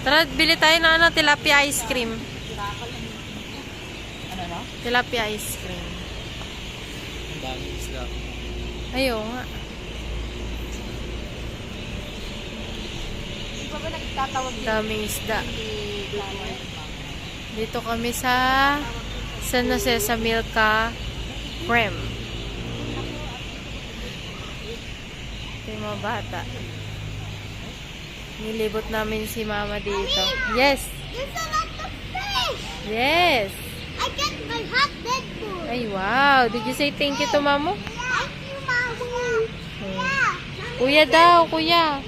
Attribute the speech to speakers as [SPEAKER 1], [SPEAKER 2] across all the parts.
[SPEAKER 1] Tara, bili tayo ng tilapia ice cream.
[SPEAKER 2] Ano?
[SPEAKER 1] Tilapia ice cream.
[SPEAKER 2] Ang daming isda.
[SPEAKER 1] Ayaw nga.
[SPEAKER 3] Di ba ba nagtatawag din?
[SPEAKER 1] Daming isda. Dito kami sa San Jose sa Milka Prem. Ito yung mga bata. Nilibot namin si mama dito. Yes!
[SPEAKER 3] There's a lot of fish!
[SPEAKER 1] Yes!
[SPEAKER 3] I get my hot dead food!
[SPEAKER 1] Ay, wow! Did you say thank you to mamo?
[SPEAKER 3] Thank you, Mama! Yeah!
[SPEAKER 1] Kuya daw, kuya.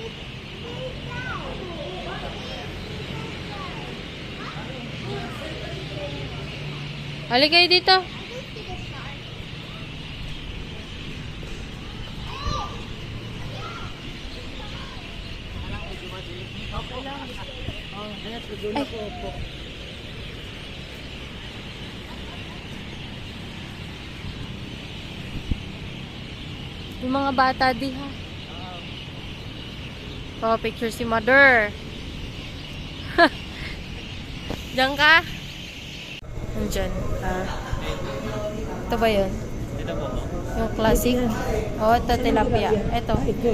[SPEAKER 1] Halika kayo dito. Ay. Yung mga bata di ha. Oh, picture si mother. Diyan ka? Diyan. Ito ba yun?
[SPEAKER 2] Dito po.
[SPEAKER 1] Yung classic? Oh, ito tilapia. Ito.
[SPEAKER 2] Ito.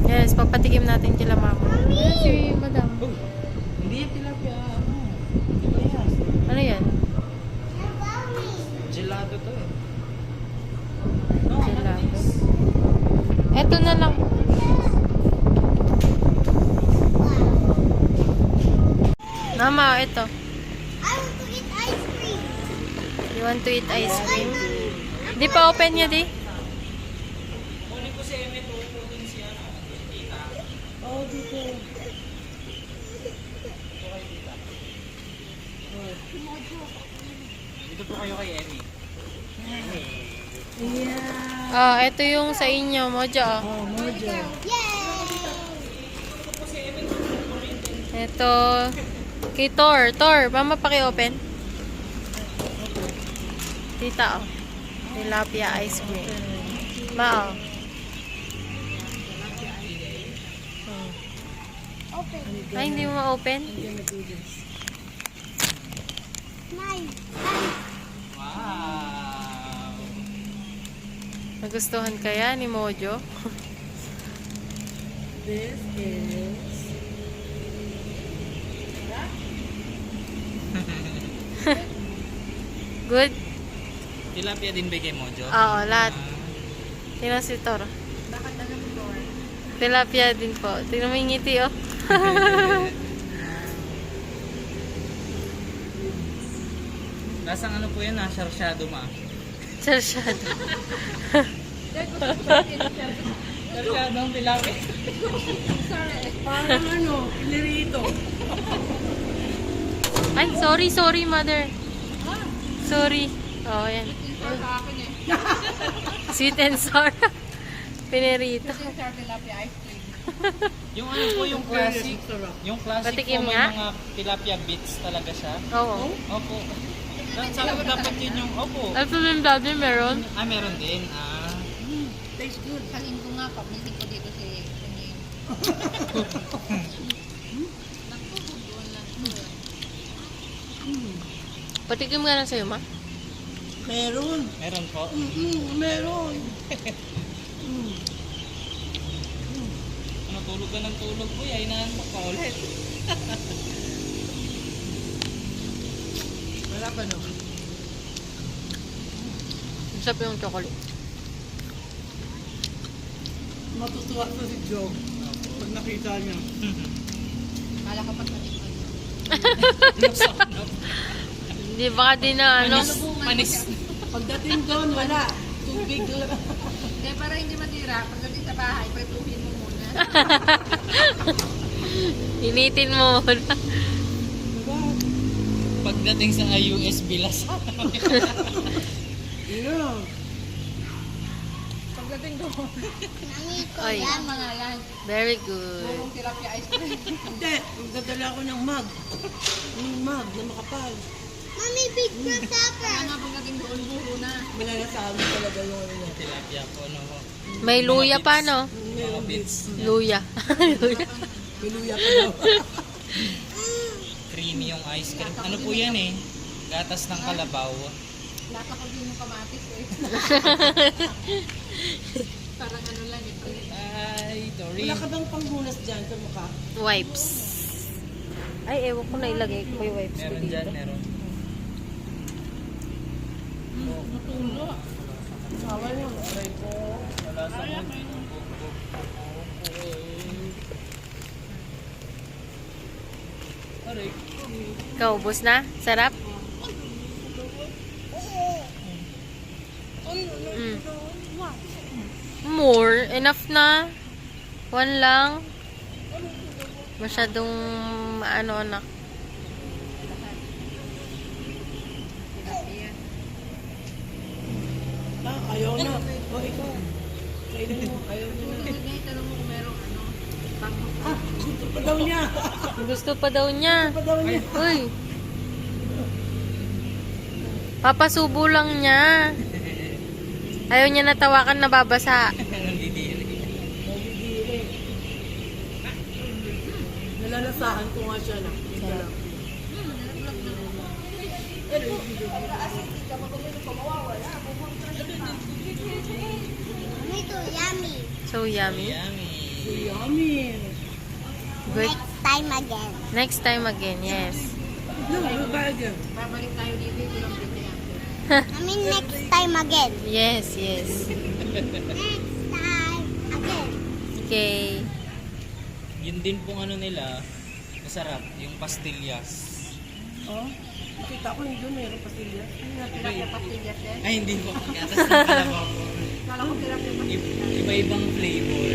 [SPEAKER 1] Yes, papatikim natin kila mama. Si madam.
[SPEAKER 2] Hindi yan tilapia. Iba yan.
[SPEAKER 1] Ano yan?
[SPEAKER 2] Gelato to eh.
[SPEAKER 1] Gelato. Ito na lang. Mama, ito.
[SPEAKER 3] I want to eat ice cream!
[SPEAKER 1] You want to eat ice cream? Di pa open yun, di?
[SPEAKER 2] Oh, dito. Dito po kayo kay Emmy.
[SPEAKER 1] Ah, ito yung sa inyo, Mojo.
[SPEAKER 2] Oh, Mojo.
[SPEAKER 1] Ito. Kay Thor. Thor, mama paki-open. Tita, oh. Tilapia ice cream. Ma, oh.
[SPEAKER 3] Open.
[SPEAKER 1] Ay, hindi mo ma-open?
[SPEAKER 3] Nice.
[SPEAKER 2] Wow.
[SPEAKER 1] Nagustuhan kaya ni Mojo?
[SPEAKER 2] This is...
[SPEAKER 1] Good?
[SPEAKER 2] Tilapia din ba kay Mojo?
[SPEAKER 1] Oo, lahat. Tingnan si Thor. Tilapia din po. Tingnan mo yung ngiti, oh.
[SPEAKER 2] Lasang ano po yan ha? Sarsyado ma.
[SPEAKER 1] Sarsyado.
[SPEAKER 2] Sarsyado ang tilapia.
[SPEAKER 4] Parang ano, pilirito.
[SPEAKER 1] Ay, sorry, mother. Sorry. Oh, yan. Sweet and sour. Pinirito.
[SPEAKER 2] Yung ano po, yung classic. Yung classic
[SPEAKER 1] Patikim
[SPEAKER 2] po, may
[SPEAKER 1] nga.
[SPEAKER 2] mga tilapia bits talaga siya.
[SPEAKER 1] Oo.
[SPEAKER 2] Opo. Sabi ko dapat yun yung, opo.
[SPEAKER 1] Ito din dati meron.
[SPEAKER 2] Ah, meron din. Ah.
[SPEAKER 4] Tastes good.
[SPEAKER 3] Saling ko nga, pag-meeting ko dito si Kunin.
[SPEAKER 1] Patikim nga lang sa'yo, ma.
[SPEAKER 4] Meron.
[SPEAKER 2] Meron po.
[SPEAKER 4] Meron.
[SPEAKER 2] Ano, tulog ka ng tulog po. Inaantok ka ulit.
[SPEAKER 4] Wala pa no.
[SPEAKER 1] Masarap yung chocolate.
[SPEAKER 4] Matutuwa na si Jog pag nakita niya.
[SPEAKER 3] Kala ka pag natikman.
[SPEAKER 1] Hindi baka din na ano.
[SPEAKER 2] Panis.
[SPEAKER 4] Pagdating doon, wala. Tubig lang.
[SPEAKER 3] Kaya para hindi matira, pagdating sa bahay, pretuhin mo muna.
[SPEAKER 1] Initin mo muna.
[SPEAKER 2] Pagdating sa USB las.
[SPEAKER 4] Yeah.
[SPEAKER 3] Pagdating dating doon.
[SPEAKER 1] Ay,
[SPEAKER 3] Yan, mga yan.
[SPEAKER 1] very good.
[SPEAKER 3] Purong tilapia ice cream.
[SPEAKER 4] Hindi, magdadala ko ng mug. Yung mug na makapal.
[SPEAKER 5] Mommy, big grasshopper.
[SPEAKER 3] Kaya nga pagdating doon, buro na.
[SPEAKER 4] Malalasabi talaga yung ano niya.
[SPEAKER 2] Tilapia po, no?
[SPEAKER 1] May luya pa, no?
[SPEAKER 2] Mga bits.
[SPEAKER 1] Luya. Luya.
[SPEAKER 4] Piluya pa daw.
[SPEAKER 2] Creamy yung ice cream. Ano po yan eh? Gatas ng kalabaw.
[SPEAKER 3] Nakapag din yung kamatis eh. Parang ano lang eh.
[SPEAKER 2] Ay, Tori.
[SPEAKER 4] Wala ka bang panghunas dyan sa mukha?
[SPEAKER 1] Wipes. Ay, ewan ko na ilagay ko yung wipes ko
[SPEAKER 2] Meron
[SPEAKER 1] dito.
[SPEAKER 2] dyan, meron.
[SPEAKER 3] Matulo.
[SPEAKER 4] Sawa niyo. Aray ko.
[SPEAKER 2] Wala sa Aray.
[SPEAKER 1] Ikaw, ubos na? Sarap? Mm. More? Enough na? One lang? Masyadong ano anak.
[SPEAKER 3] Tilapia.
[SPEAKER 4] Ayaw na. O, ikaw. Kainin mo. Ayaw niya na.
[SPEAKER 3] Susunod na itanong mo kung merong ano. Pangmok.
[SPEAKER 4] Gusto pa daw niya.
[SPEAKER 1] Gusto pa daw niya.
[SPEAKER 4] Gusto pa daw niya.
[SPEAKER 1] Uy. Papasubo lang niya. Ayaw niya natawakan na babasa.
[SPEAKER 2] Nandidiri.
[SPEAKER 4] Nagigili. Nalalasahan ko nga siya na. Ito lang.
[SPEAKER 5] Mommy, too yummy.
[SPEAKER 1] So yummy.
[SPEAKER 2] Yummy.
[SPEAKER 4] Yummy.
[SPEAKER 1] Good.
[SPEAKER 5] Next time again.
[SPEAKER 1] Next time again, yes.
[SPEAKER 4] No, babalik yan.
[SPEAKER 3] Babalik tayo dito. Kulang dito yan.
[SPEAKER 5] Mommy, next time again.
[SPEAKER 1] Yes, yes.
[SPEAKER 5] Next time again.
[SPEAKER 1] Okay.
[SPEAKER 2] Yun din pong ano nila, masarap, yung pastillas.
[SPEAKER 4] Oh, nakita ko yung doon, mayroon pastillas.
[SPEAKER 3] Tilapia pastillas yan.
[SPEAKER 2] Ay, hindi po. Gatas ng kalabaw po.
[SPEAKER 3] Kala ko tilapia pastillas.
[SPEAKER 2] Iba-ibang flavor.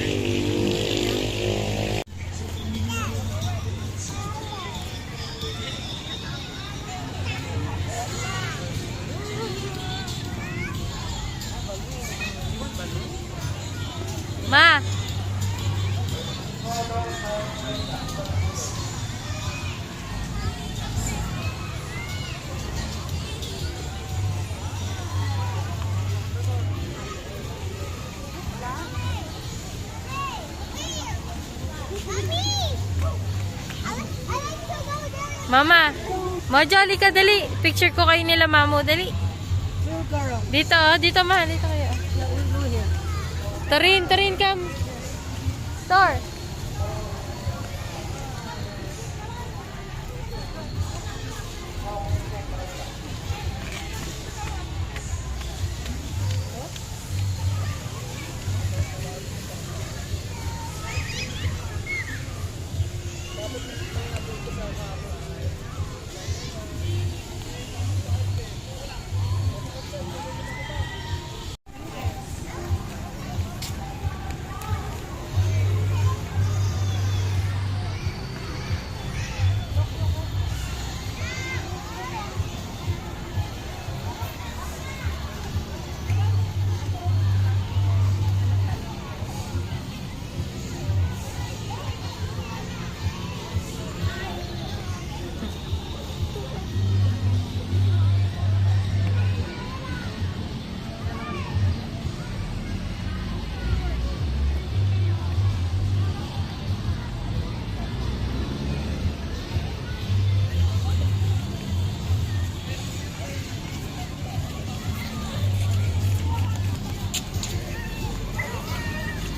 [SPEAKER 1] Ma!
[SPEAKER 5] Mommy! I like to go there.
[SPEAKER 1] Mama! Majali ka, dali. Picture ko kayo nila, mamo, dali.
[SPEAKER 4] Sure, Carol.
[SPEAKER 1] Dito, oh. Dito, ma. Dito kayo. Tarin, tarin, come. Tor.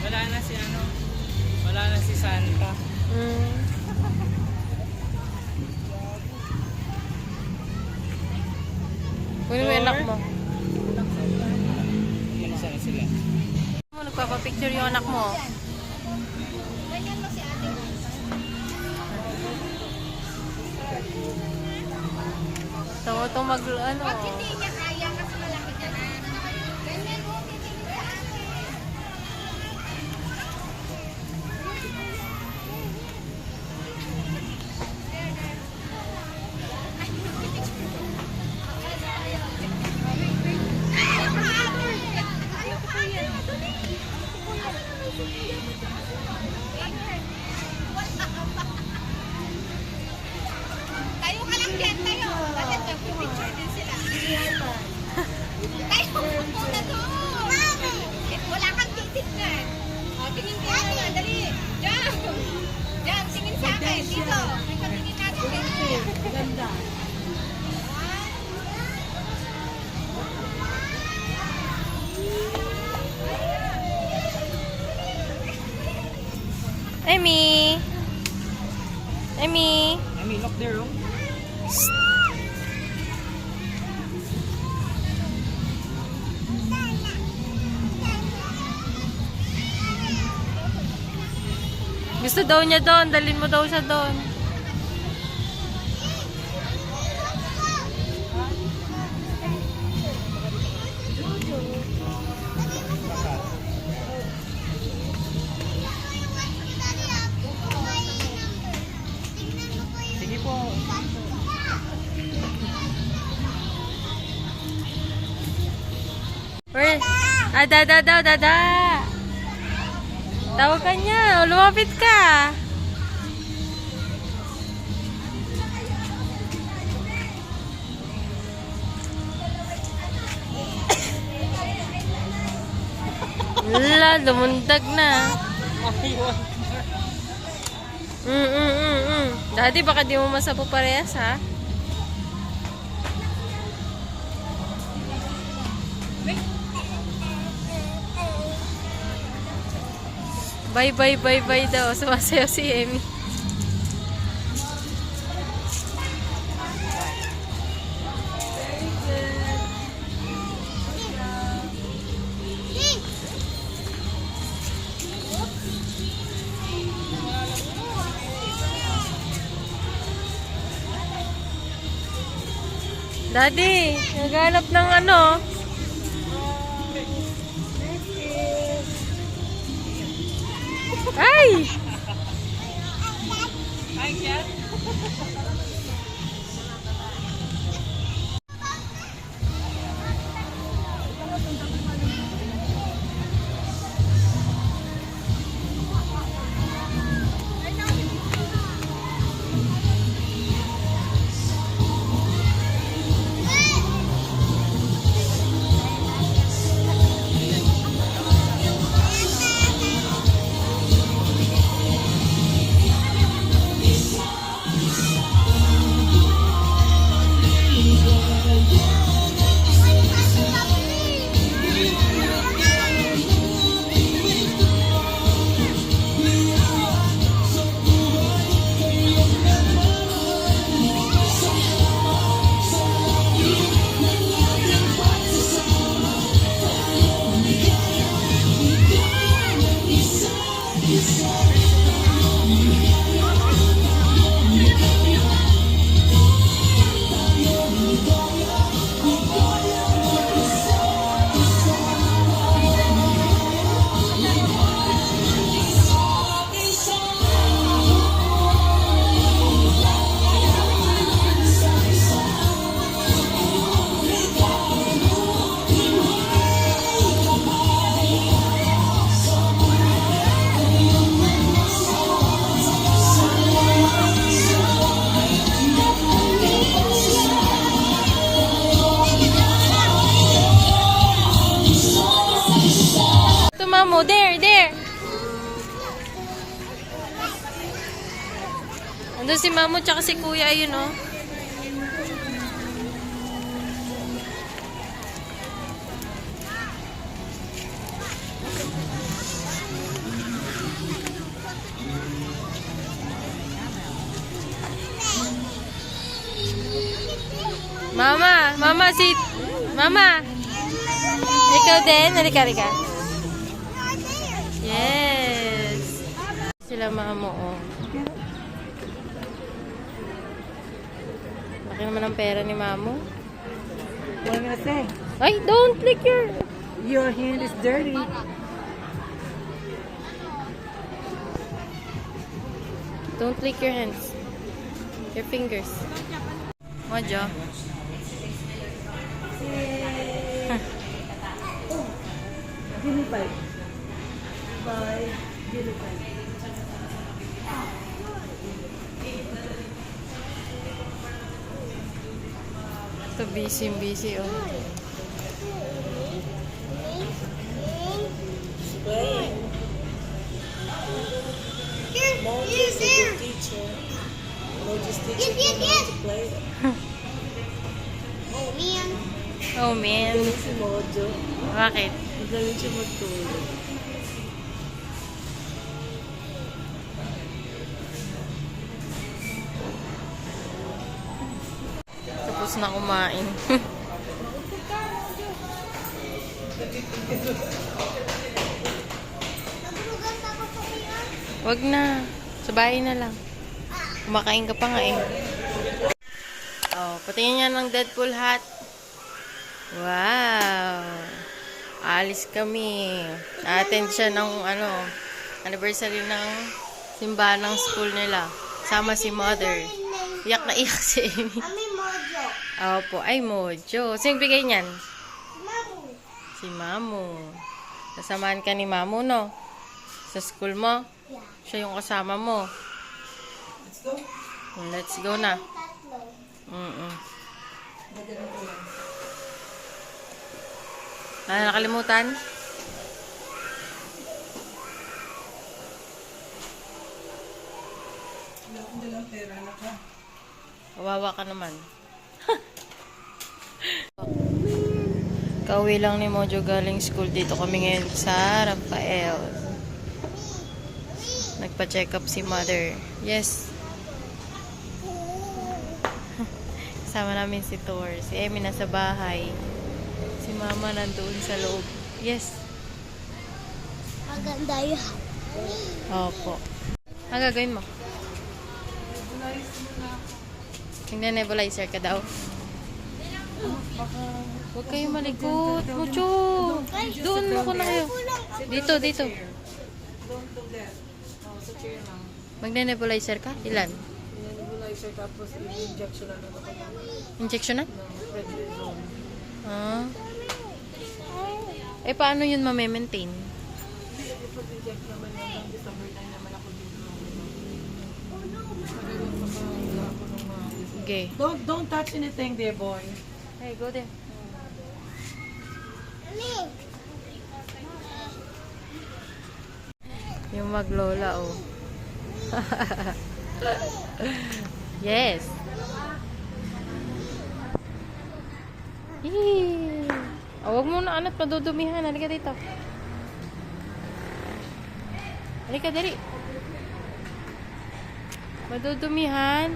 [SPEAKER 2] Wala na si ano, wala na si Santa.
[SPEAKER 1] Mm. Kunin mo yung anak mo.
[SPEAKER 2] Umalis na sila.
[SPEAKER 1] Nagpapapicture yung anak mo.
[SPEAKER 5] Ganyan mo si ate.
[SPEAKER 1] Ito mag, ano.
[SPEAKER 5] Pag hindi niya kaya kasi malaki ka na. Ganyan mo, Picture din sila. Tayo, muna doon. Wala kang titignan. O, tingin ka na. Dali. Jam. Jam, tingin sa akin. Dito. May patingin natin kay Kuya.
[SPEAKER 4] Ganda.
[SPEAKER 1] Amy! Amy!
[SPEAKER 2] I mean, look there, oh.
[SPEAKER 1] Gusto daw niya doon. Dalhin mo daw siya doon.
[SPEAKER 2] Sige po.
[SPEAKER 1] Where? Ah, dada daw, dada. Tawag ka niya. Lumapit ka. Wala, lumundag na. Daddy, baka di mo masapo parehas, ha? Bye, bye, bye, bye daw. Sumasayaw si Emmy. Daddy, naghanap ng ano. Ay!
[SPEAKER 2] Hi, Kat.
[SPEAKER 1] Mamo, there, there. Andun si Mamo tsaka si Kuya, ayun oh. Mama, Mama, sit. Mama. Ikaw din, halika, halika. Yes. Sila Mamo, oh. Laki naman ang pera ni Mamo.
[SPEAKER 4] What am I gonna say?
[SPEAKER 1] Ay, don't lick
[SPEAKER 4] Your hand is dirty.
[SPEAKER 1] Don't lick your hands. Your fingers. Mojo.
[SPEAKER 4] Give me five. Five. Give me five.
[SPEAKER 1] Ito, busy, oh.
[SPEAKER 4] Mojo's a good teacher. Mojo's teaching them how to play.
[SPEAKER 1] Oh, man.
[SPEAKER 4] Galing si Mojo.
[SPEAKER 1] Bakit?
[SPEAKER 4] Magaling siya magtulog.
[SPEAKER 1] Tapos na kumain. Wag na. Sa bahay na lang. Kumakain ka pa nga eh. Oh, patingin niya ng Deadpool hat. Wow. Alis kami. Na-attend siya ng anniversary ng simbahan ng school nila. Sama si mother. Iyak na iyak si Amy.
[SPEAKER 5] Ami Mojo.
[SPEAKER 1] Opo, ay Mojo. Sino bigay niyan?
[SPEAKER 5] Mamu.
[SPEAKER 1] Si Mamu. Kasamahan ka ni Mamu, no? Sa school mo?
[SPEAKER 5] Yeah.
[SPEAKER 1] Siya yung kasama mo.
[SPEAKER 4] Let's go.
[SPEAKER 1] Let's go na.
[SPEAKER 5] Tatlo.
[SPEAKER 1] Nakalimutan?
[SPEAKER 4] Wala akong dalang pera na ka.
[SPEAKER 1] Kawawa ka naman. Kauwi lang ni Mojo galing school. Dito kami ngayon sa Rafael. Nagpa-check up si mother. Yes. Kasama namin si Thor. Si Emmy nasa bahay. Si mama nandoon sa loob. Yes.
[SPEAKER 5] Maganda yun.
[SPEAKER 1] Opo. Ang gagawin mo? Nag-nebulizer ka daw? Huwag kayo malikot. Mucho. Doon mo ko na kayo. Dito.
[SPEAKER 4] Don't do that. Oh, sa chair lang.
[SPEAKER 1] Magne-nebulizer ka? Ilan?
[SPEAKER 4] Nebulizer tapos i-injection na ako.
[SPEAKER 1] Injection na?
[SPEAKER 4] Prednisone.
[SPEAKER 1] Ah. Eh, paano yun ma-maintain?
[SPEAKER 4] Ipag-inject naman yung December 9 naman ako dito. Magaling makahula ako ng mga...
[SPEAKER 1] Okay.
[SPEAKER 4] Don't touch anything there, boy.
[SPEAKER 1] Hey, go there. Yung maglola, oh. Yes. Yee. Oh, wag mo na anak, madudumihan. Halika dito. Halika, dali. Madudumihan.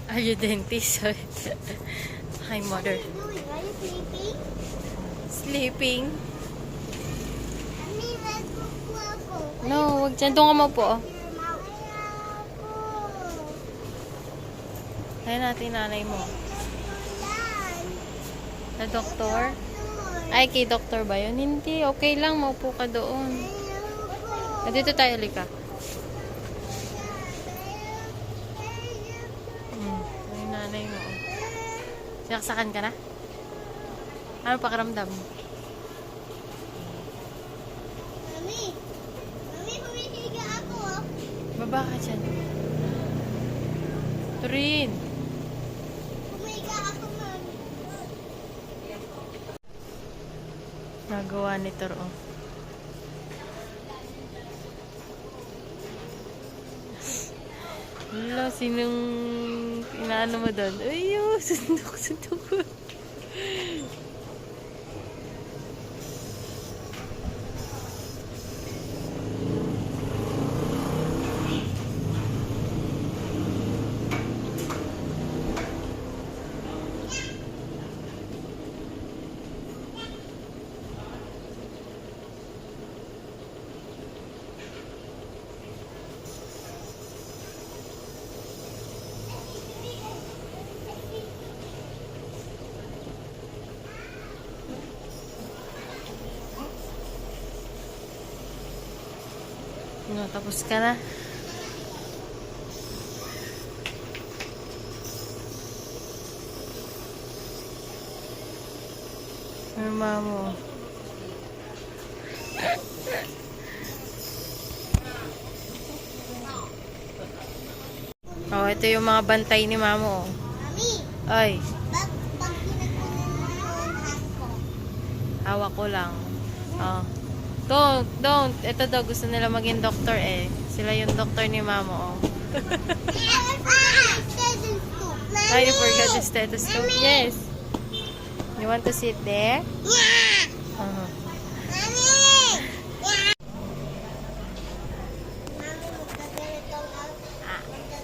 [SPEAKER 1] Are you dentist? Hi, mother.
[SPEAKER 5] Are you sleeping?
[SPEAKER 1] Sleeping?
[SPEAKER 5] Mommy, let's go to ako.
[SPEAKER 1] No, wag dyan. Doon ka maupo, oh. Kaya natin nanay mo. Na doktor? Ay, kay doktor ba yun? Hindi. Okay lang. Maupo ka doon. Dito tayo, lika. Ay, nanay mo. Oh. Sinaksakan ka na? Ano pakiramdam?
[SPEAKER 5] Mami, pumihiga ako.
[SPEAKER 1] Baba ka dyan. Turin.
[SPEAKER 5] Pumihiga ako, Mami.
[SPEAKER 1] Nagawa ni Tor, oh. Wala, sinong inaano mo doon? Ayaw, sundok. Ano, tapos ka na? Ano mo? Oh, ito yung mga bantay ni Mamo.
[SPEAKER 5] Mami,
[SPEAKER 1] Ay,
[SPEAKER 5] pag pinagkunan mo yung hat ko.
[SPEAKER 1] hawak ko lang. Oh. Don't. Ito daw, gusto nila maging doktor eh. Sila yung doktor ni Mamo, oh. Oh, you forgot the stethoscope? Yes. You want to sit there?
[SPEAKER 5] Yeah!
[SPEAKER 1] Uh-huh.
[SPEAKER 5] Mami! Yeah! Mami, magdaganito ako.
[SPEAKER 1] Ah,
[SPEAKER 5] Mami,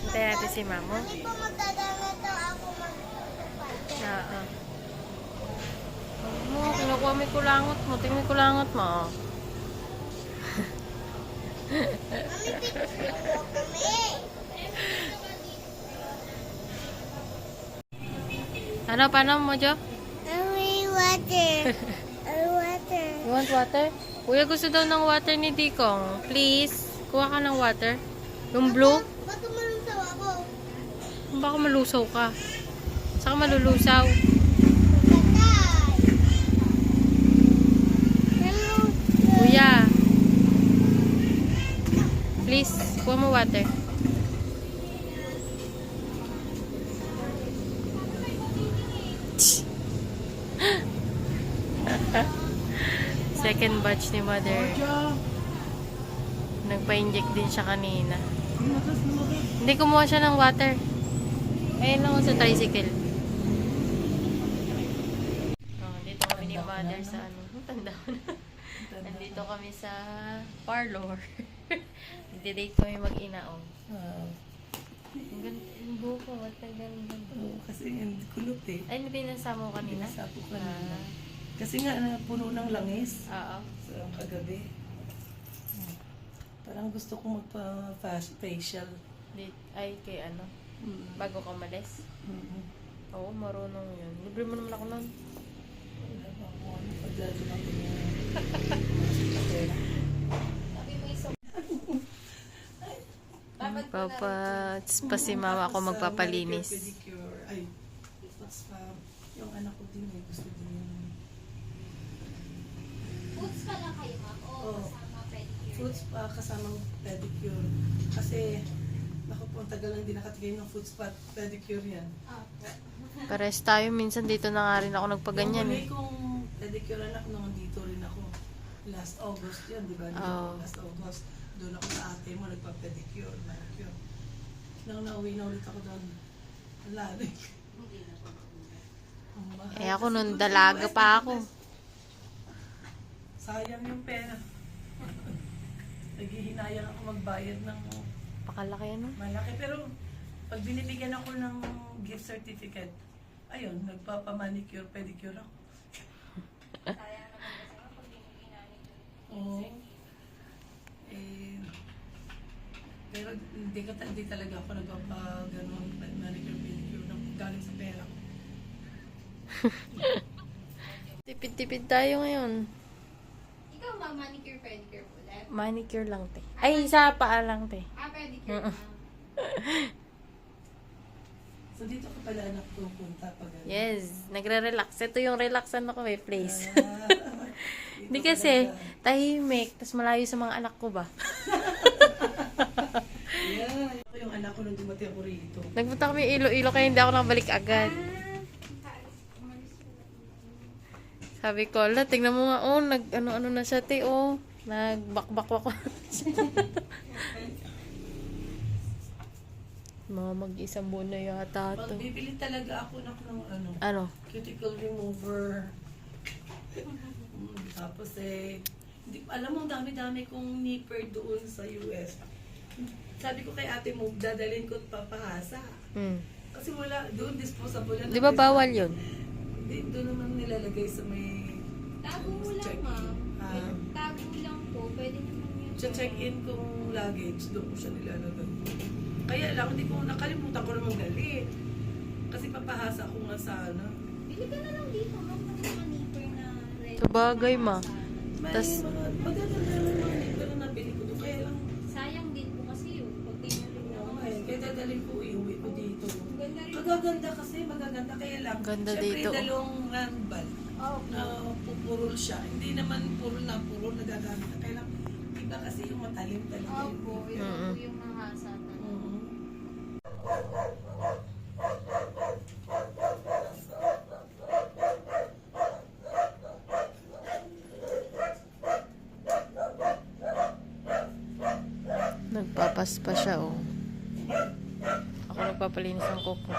[SPEAKER 1] hintayin natin si Mamo.
[SPEAKER 5] Mami po magdaganito ako magtutupad.
[SPEAKER 1] Oo. Mo, kinukuha mo yung kulangot mo. Tingnan yung kulangot mo, oh.
[SPEAKER 5] Mami, picture ko kami.
[SPEAKER 1] Ano, paano mo, Jo?
[SPEAKER 5] Mami, water. Water.
[SPEAKER 1] You want water? Kuya, gusto daw ng water ni Dikong. Please, kuha ka ng water. Yung blue.
[SPEAKER 5] Ba't umalusaw ako?
[SPEAKER 1] Baka malusaw ka. Saka malulusaw.
[SPEAKER 5] Patay. Hello.
[SPEAKER 1] Kuya. Please, kuha mo water. Second batch ni Mother. Nagpa-inject din siya kanina. Hindi kumuha siya ng water. Ayun lang ako sa tricycle. Oh, dito kami ni Mother sa ano. Tanda ko na. Nandito kami sa parlor. Nagde-date kami mag-ina, oh. Ang ganda yung buko. Ba't ang ganda?
[SPEAKER 4] Kasi hindi kulot eh.
[SPEAKER 1] Ay, pinasa mo kanina?
[SPEAKER 4] Pinasapo ko kanina. Kasi nga, puno ng langis
[SPEAKER 1] Oo.
[SPEAKER 4] sa kagabi. Parang gusto ko magpa-facial.
[SPEAKER 1] Ay, kay ano? Bago ka malis? Oo, marunong yun. Libre mo naman ako nun.
[SPEAKER 4] Wala pa ako. Pagdado na ko niya.
[SPEAKER 1] Pa si mama ako magpapalinis.
[SPEAKER 4] Pedicure. Ay, what's pa? Yung anak ko din eh. Gusto din yung...
[SPEAKER 5] Boots pa lang kayo, ma'am?
[SPEAKER 4] Oo.
[SPEAKER 5] Kasama pedicure?
[SPEAKER 4] Foods pa kasamang pedicure. Kasi, naku po, ang tagal lang din nakatigay ng food spa pedicure yan.
[SPEAKER 1] Pares tayo. Minsan dito na nga rin ako nagpaganyan
[SPEAKER 4] Yung
[SPEAKER 1] eh.
[SPEAKER 4] huli kong pedicure anak nung dito rin ako. Last August yun, di ba?
[SPEAKER 1] Oo.
[SPEAKER 4] Last August. Doon ako sa ate mo, nagpa-pedicure, manicure. Nang nauwi na ulit ako doon. Lalig.
[SPEAKER 1] Eh ako nun, dalaga pa ako.
[SPEAKER 4] Sayang yung pera. Naghihinayang ako magbayad ng
[SPEAKER 1] Pakalaki ano?
[SPEAKER 4] malaki. Pero pag binibigyan ako ng gift certificate, ayun, nagpapamanicure, pedicure ako. Oo. Eh, pero hindi talaga ako nagpapaganon, manicure, pedicure ng galing sa pera ko.
[SPEAKER 1] Tipid-tipid tayo ngayon.
[SPEAKER 5] Ikaw, ma'am, manicure, pedicure po ulit?
[SPEAKER 1] Manicure lang, te. Ay, sa paa lang, te.
[SPEAKER 5] Pedicure,
[SPEAKER 1] Mm-mm.
[SPEAKER 5] ma'am.
[SPEAKER 4] So dito ka pala anak pupunta pag ano?
[SPEAKER 1] Yes, nagre-relax. Ito yung relaxan ako, may place.
[SPEAKER 4] Dito
[SPEAKER 1] Hindi
[SPEAKER 4] ka
[SPEAKER 1] kasi,
[SPEAKER 4] talaga.
[SPEAKER 1] tahimik, tas malayo sa mga anak ko ba?
[SPEAKER 4] Yeah. Ako yung anak ko nung dumating ako rito.
[SPEAKER 1] Nagpunta kami Iloilo kaya hindi ako nakabalik agad. Sabi ko, ala, tingnan mo nga, oh, nag-ano-ano na siya, te, oh. Nagbakbak-wak. Mga mag-isang buwan na yata to.
[SPEAKER 4] Magbibili talaga ako ng ano,
[SPEAKER 1] Ano?
[SPEAKER 4] cuticle remover. Tapos alam mo, dami-dami kong nipper doon sa US. Sabi ko kay ate mo, dadalhin ko at papahasa.
[SPEAKER 1] Hmm.
[SPEAKER 4] Kasi wala, doon disposable yan.
[SPEAKER 1] Di ba bawal yun?
[SPEAKER 4] Hindi, doon naman nilalagay sa may...
[SPEAKER 5] Tago mo lang,
[SPEAKER 4] check-in.
[SPEAKER 5] ma'am. Tago lang po. Pwede naman yun.
[SPEAKER 4] Sa check-in kong luggage, doon ko siya nilalagay. Kaya lang, hindi ko nakalimutan ko naman dali. Kasi papahasa ko nga sana.
[SPEAKER 5] Bili ka na lang dito, ma'am. Kasi mga nipper na red.
[SPEAKER 1] Sabagay, ma.
[SPEAKER 4] May
[SPEAKER 1] Tas-
[SPEAKER 4] mga magaganda naman mga nipper na nabili ko doon. Kaya dadalhin ko, iuwi ko dito. Magaganda kasi, magaganda. Kaya lang,
[SPEAKER 1] Ganda
[SPEAKER 4] syempre
[SPEAKER 1] dito.
[SPEAKER 4] dalawang rambal na pupurol siya. Hindi naman purol na purol nagagamit. Kaya lang, iba kasi yung matalim talaga.
[SPEAKER 3] Opo,
[SPEAKER 1] Mm-mm.
[SPEAKER 3] yung mahasatan.
[SPEAKER 4] Oo.
[SPEAKER 1] Nagpapaspa siya, oh. Ako nagpapalinis ng kuko.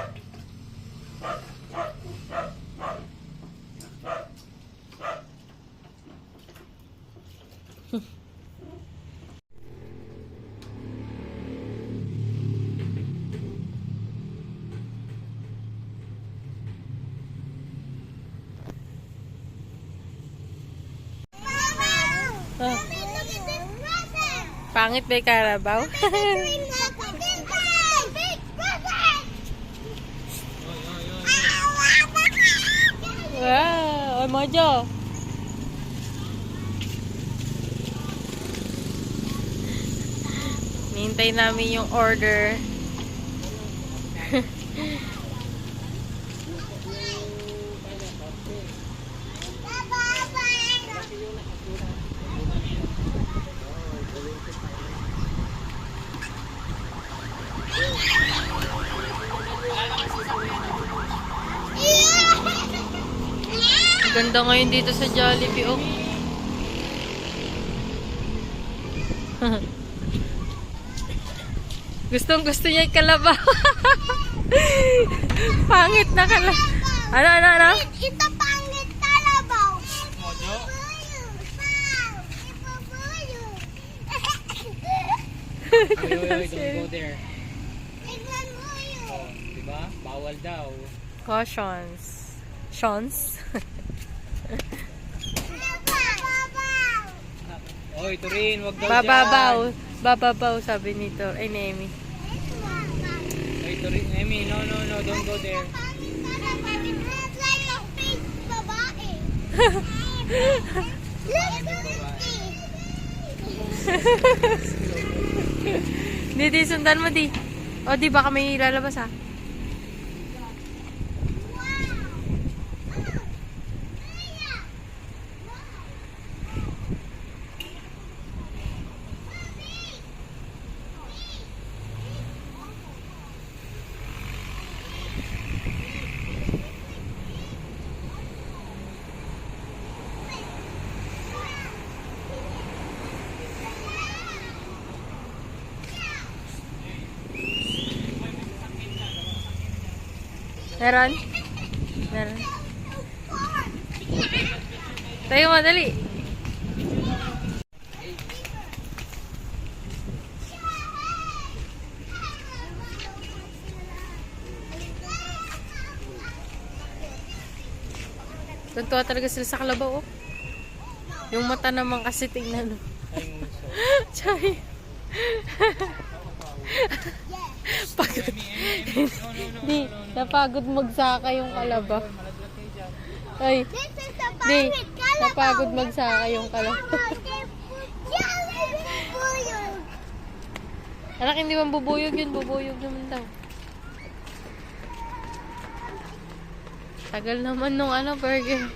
[SPEAKER 1] Ah, pangit ba yung Carabao? Wow! Oy, Mojo! Nihintay namin yung order. Ganda ngayon dito sa Jollibee, oh. Gustong-gusto niya yung kalabaw. Pangit na kalabaw. Ano?
[SPEAKER 5] Ito pangit talabaw.
[SPEAKER 2] Mojo? Oy, don't go there.
[SPEAKER 5] Tignan mo yun.
[SPEAKER 2] Oh, diba? Bawal daw.
[SPEAKER 1] Cautions. Shons?
[SPEAKER 2] Oy, Turin, wag daw
[SPEAKER 1] Bababaw. Bababaw, sabi nito. Ay, ni Amy.
[SPEAKER 2] Oy, Turin, Emmy, no, don't go there. Di, sundan mo, di. O, di, baka may lalabas, ha? Meron? Meron. Tayo mo, dali. Tuntua talaga sila sa kalabaw, oh. Yung mata naman kasi tingnan, oh. Ay, nguso.
[SPEAKER 1] Chay. Pagod. Di, napagod magsaka yung kalabaw.
[SPEAKER 2] Malaglag kayo dyan.
[SPEAKER 1] Ay,
[SPEAKER 5] This is the
[SPEAKER 1] di,
[SPEAKER 5] pangit kalabaw.
[SPEAKER 1] napagod magsaka yung kalabaw. Anak, hindi man bubuyog yun. Bubuyog naman daw. Tagal naman nung burger.